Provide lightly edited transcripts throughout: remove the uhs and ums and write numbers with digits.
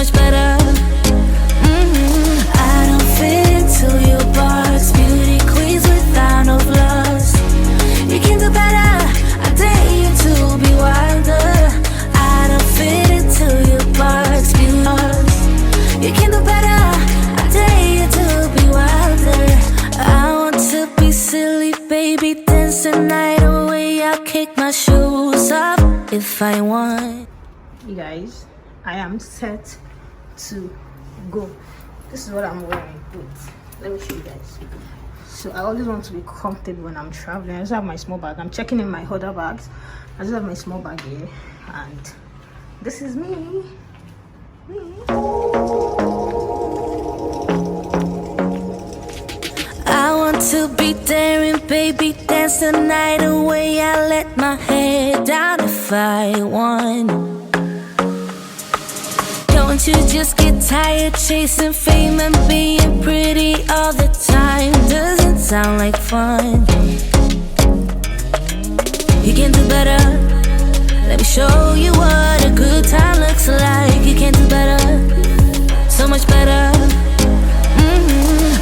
much better. I don't fit into your box. Beauty queens without no flaws. You can do better. I dare you to be wilder. I don't fit into your box. You can do better. I dare you to be wilder. I want to be silly, baby, dance the night away. I'll kick my shoes off if I want. You guys, I am set to go. This is what I'm wearing. Wait, let me show you guys. So I always want to be comfortable when I'm traveling. I just have my small bag. I'm checking in my other bags. I just have my small bag here, and this is me. I want to be daring, baby, dance the night away. I let my head down if I want. Don't you just get tired chasing fame and being pretty all the time? Doesn't sound like fun. You can do better. Let me show you what a good time looks like. You can do better, so much better.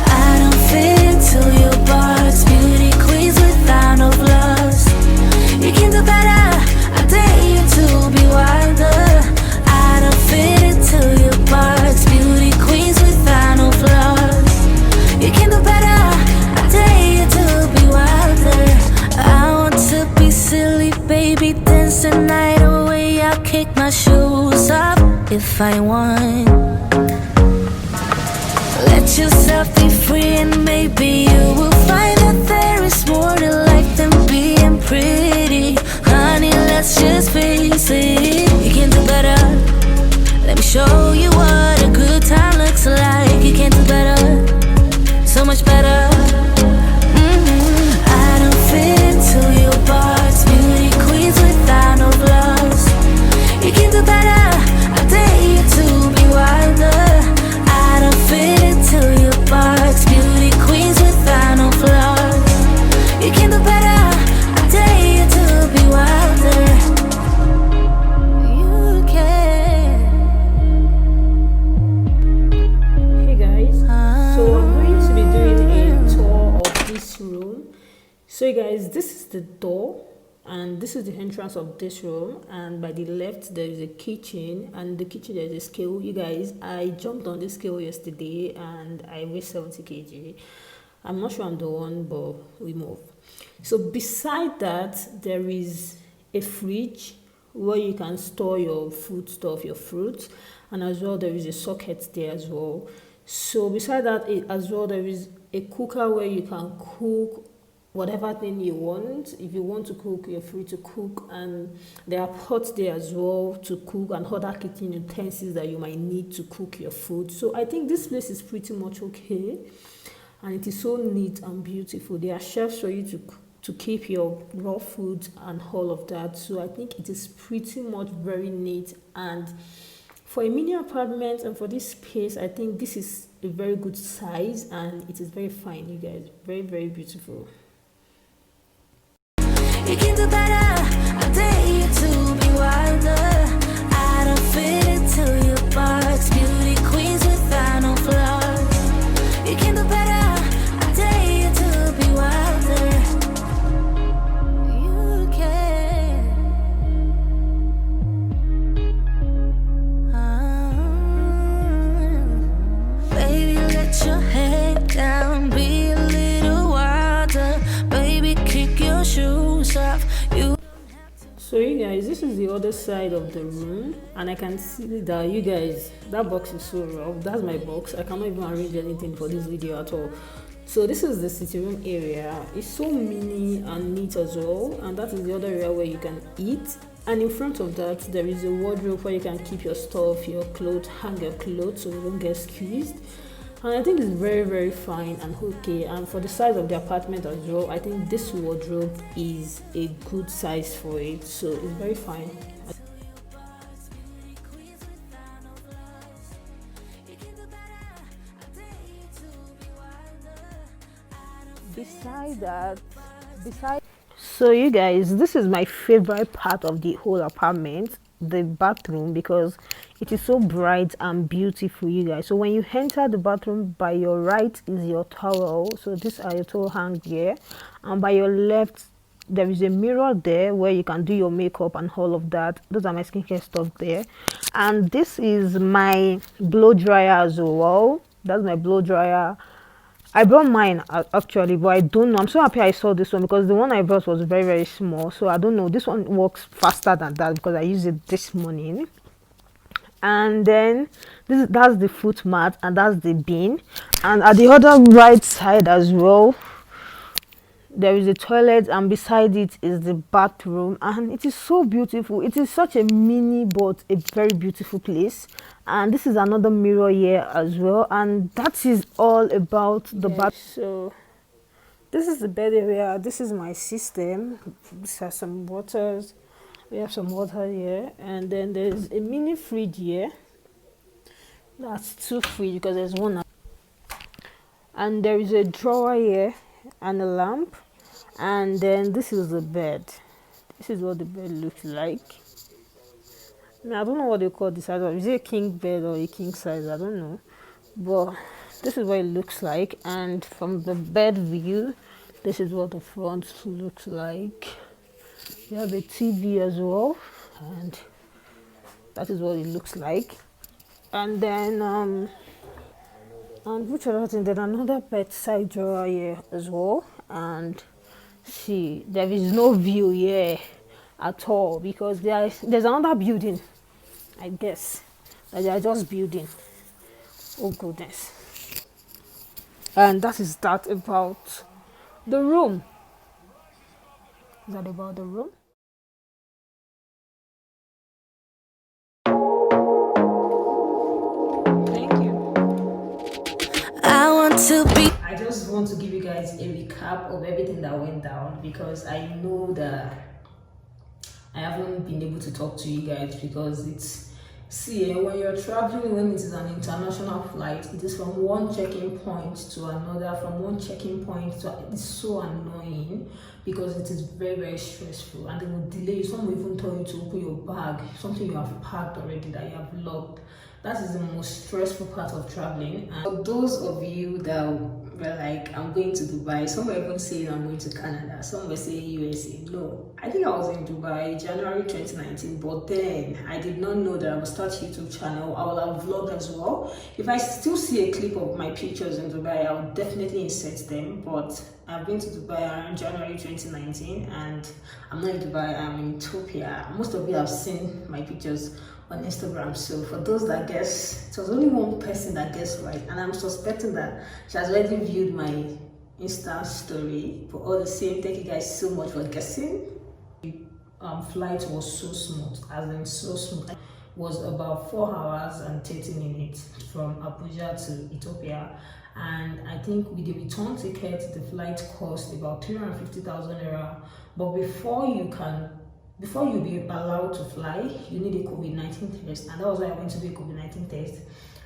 I don't fit into your box. Beauty queens without no flaws. You can do better. I dare you to be wilder. I don't fit into your box. Beauty queens without no flaws. You can do better. I dare you to be wilder. I want to be silly, baby, dance the night away. I'll kick my shoes off if I want. Let yourself be free and maybe you will find that there is more to life than being pretty. Honey, let's just face it. You can do better. Let me show you what a good time looks like. You can do better, so much better. I don't fit into your box. Beauty queens without no flaws. You can do better. I dare you to be wilder. I don't fit into your box. Beauty queens without no flaws. You can do better. I dare you to be wilder. You can. Hey guys, so I'm going to be doing a tour of this room. So you guys, this is the door and this is the entrance of this room, and by the left there is a kitchen, and the kitchen there is a scale. You guys, I jumped on this scale yesterday and I weigh 70 kg. I'm not sure I'm the one, but we move. So beside that there is a fridge where you can store your food stuff, your fruits, and as well there is a socket there as well. So beside that as well there is a cooker where you can cook whatever thing you want. If you want to cook, you're free to cook, and there are pots there as well to cook and other kitchen utensils that you might need to cook your food. So I think this place is pretty much okay, and it is so neat and beautiful. There are shelves for you to keep your raw food and all of that. So I think it is pretty much very neat, and for a mini apartment and for this space, I think this is a very good size and it is very fine, you guys. Very, very beautiful. You can do better. I dare you to be wilder. I don't fit into your box. Beauty queens without no flaws. You can do better. I dare you to be wilder. You can. Baby, let your head down. Be a little wilder. Baby, kick your shoes off. So you guys, this is the other side of the room, and I can see that you guys, that box is so rough. That's my box. I cannot even arrange anything for this video at all. So this is the sitting room area. It's so mini and neat as well, and that is the other area where you can eat. And in front of that there is a wardrobe where you can keep your stuff, your clothes, hang your clothes so they don't get squeezed. And I think it's very, very fine and okay. And for the size of the apartment as well, I think this wardrobe is a good size for it, so it's very fine. So you guys, this is my favorite part of the whole apartment, the bathroom, because It is so bright and beautiful, you guys. So when you enter the bathroom, by your right is your towel. So these are your towel hang here, and by your left there is a mirror there where you can do your makeup and all of that. Those are my skincare stuff there. And this is my blow dryer as well. That's my blow dryer. I brought mine actually, but I don't know. I'm so happy I saw this one because the one I brought was very, very small. So I don't know. This one works faster than that because I used it this morning. And then that's the foot mat, and that's the bin. And at the other right side as well, there is a toilet, and beside it is the bathroom, and it is so beautiful. It is such a mini but a very beautiful place. And this is another mirror here as well, and that is all about the bath. So this is the bed area. This is my system. This has some waters. We have some water here, and then there's a mini fridge here. That's two fridge because there's one, and there is a drawer here and a lamp. And then this is the bed. This is what the bed looks like. I don't know what they call this. Is it a king bed or a king size? I don't know, but this is what it looks like. And from the bed view, this is what the front looks like. You have a TV as well, and that is what it looks like. And then and which other thing? Then another bedside drawer here as well. And see, there is no view here at all because there's another building, I guess, that they are just building. Oh goodness. And that is that about the room. Is that about the room? Thank you. I want to be. I just want to give you guys a recap of everything that went down because I know that I haven't been able to talk to you guys because when you're traveling, when it is an international flight, it is from one checking point to another, it's so annoying because it is very, very stressful, and they will delay you. Some will even tell you to open your bag, something you have packed already that you have locked. That is the most stressful part of traveling. And for those of you that were like, I'm going to Dubai, some were even saying I'm going to Canada, some were saying USA. No, I think I was in Dubai January 2019, but then I did not know that I would start YouTube channel. I will have vlogged as well. If I still see a clip of my pictures in Dubai, I will definitely insert them. But I've been to Dubai around January 2019, and I'm not in Dubai, I'm in Ethiopia. Most of you have seen my pictures on Instagram. So for those that guess, it was only one person that guessed right, and I'm suspecting that she has already viewed my Insta story. But all the same, thank you guys so much for guessing. Flight was so smooth, as in so smooth. It was about 4 hours and 30 minutes from Abuja to Ethiopia, and I think with the return ticket, the flight cost about 350,000 naira. But before you be allowed to fly, you need a COVID-19 test, and that was why I went to do a COVID-19 test.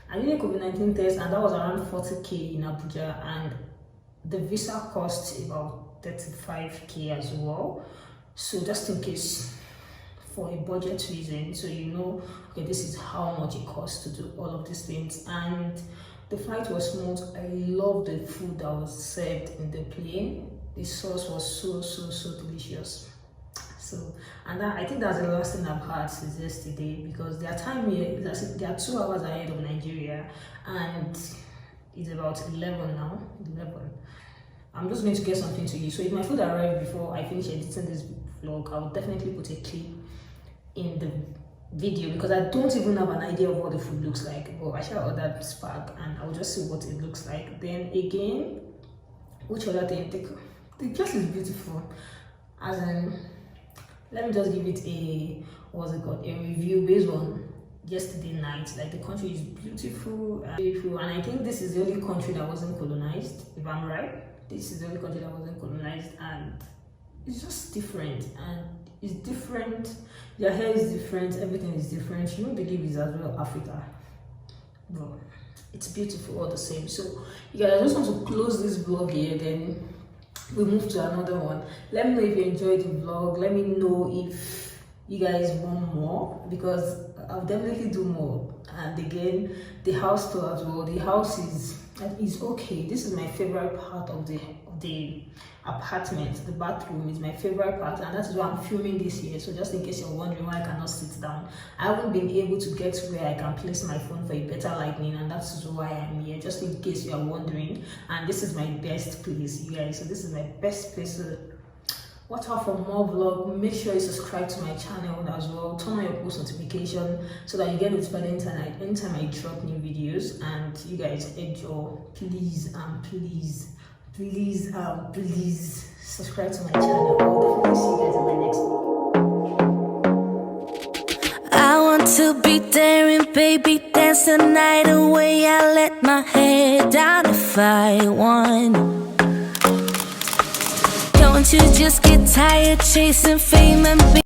I did a COVID-19 test, and that was around 40k in Abuja, and the visa cost about 35k as well. So just in case, for a budget reason, so you know, okay, this is how much it costs to do all of these things. And the flight was smooth. I love the food that was served in the plane. The sauce was so delicious. So, and I think that's the last thing I've had since yesterday, because their time here, they are 2 hours ahead of Nigeria, and it's about 11 now. 11. I'm just going to get something to you. So if my food arrived before I finish editing this vlog, I will definitely put a clip in the video, because I don't even have an idea of what the food looks like. But I shall order Spark, and I'll just see what it looks like. Then again, which other thing? The place is beautiful. As in, let me just give it a review based on yesterday night. Like, the country is beautiful, and I think this is the only country that wasn't colonized, if I'm right. This is the only country that wasn't colonized, and it's just different, and it's different. Their hair is different, everything is different. You won't believe it's as well Africa, but it's beautiful all the same. So you guys, I just want to close this vlog here, then we move to another one. Let me know if you enjoyed the vlog. Let me know if you guys want more, because I'll definitely do more. And again, the house tour as well. The house is okay. This is my favorite part of the apartment. The bathroom is my favorite part, and that is why I'm filming this here. So just in case you're wondering why I cannot sit down, I haven't been able to get to where I can place my phone for a better lighting, and that's why I'm here, just in case you are wondering. And this is my best place, you guys. So this is my best place. So watch out for more vlog. Make sure you subscribe to my channel as well. Turn on your post notification so that you get notified anytime I drop new videos. And you guys enjoy. Please subscribe to my channel. I'll definitely see you guys in my next video. I want to be daring, baby, dance the night away. I let my head down if I want. Don't you just get tired chasing fame and